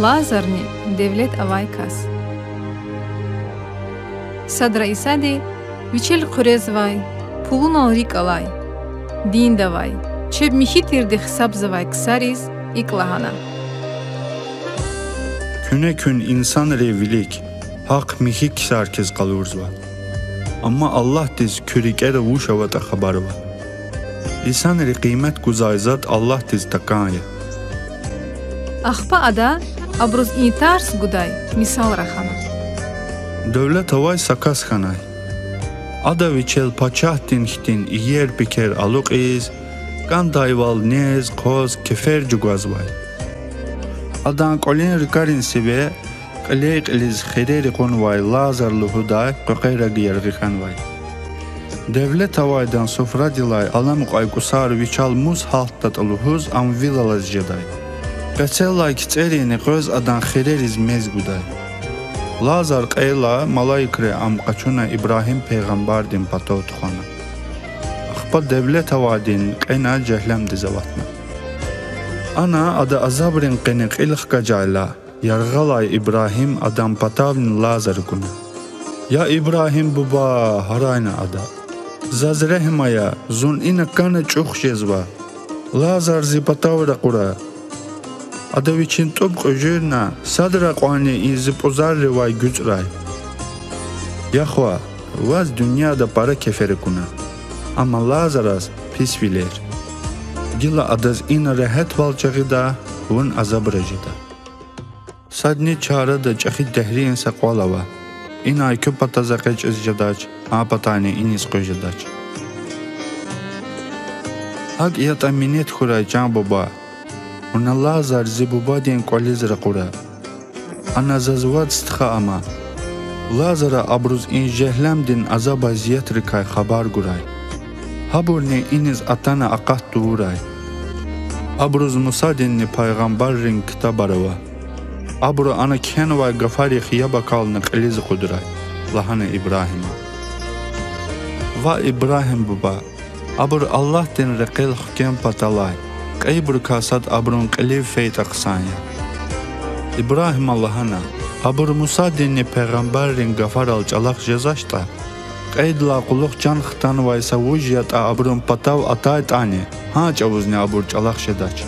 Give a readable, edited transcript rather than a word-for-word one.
Lazarni devlet avay kas. Sadra isade vichel qurezvay, pulun alrik alay. Din davay, çeb mihitirdi hesab zavay ksariz iklahana. Küne kün insan revilik, hak mihik sarkez qalurzva. Amma Allah diz körikere vuşavata xabarva. İnsan re qiymet guzayzat Allah diz takaya. Axpa ada abruz intars guday misal raxana. Devlet havay sakas xanay. Ada vichel paçah dinhtin iyer piker aluk iz, kan dayval nez, koz, kefer cugazvay. Adan kolin rikarin sibe, qliq iliz khireri qonvay lazarlı huday, qoqayra giyergi xanvay. Devlet havaydan sofra dilay alamuk aykusar vichal muz halttat aluhuz am vilalaz jeday. Qatsellay kitserini qoz adan khireriz mezguday. Lazar qayla malaykre am qaçuna İbrahim peygamber din patot xana. Axpa devlet havadin qayna cehlem dizavatna. Ana ada azabrin qeniq ilx qajala yarghalay İbrahim adam patavn Lazar guna. Ya İbrahim buba harayna ada. Zazrehmaya zun ina kana çuq jezva. Lazar zipatavra qura. Adaviçin topq öjürna sadra qani izipozar rivay gücray. Yaxwa vaz dünyada para keferi kuna. Ama Lazaras pis viler. Gila adaz ina rahat valçağı da vun azab rajida. Sadni çara da çaxi dehriyen saqvalava. Ina köpata zaqaç izjadaç, apatani inis qojadaç. Ag iyat aminet xuray can baba. Una Lazar zibubadien qoliz raqura. Ana zazvat stkha ama. Lazara abruz in jehlamdin azab aziyat rikay xabar guray. Haburne iniz atana aqat duray. Abruz musadinni paygamberin kitabarava. Abru ana kenva gafari khiyaba kalni qiliz qudray. Lahana İbrahim. Va İbrahim baba. Abur Allah din raqil hukam patalay. Qaybur kasad abrun qiliv feyt aqsanya. İbrahim Allahana. Abur Musa dinni peygamberin gafar al çalaq jezaşta. Qaydla quluq can xtan vaysa vujyat abrun patav atayt ani. Ha çavuzni abur çalaq shedaç.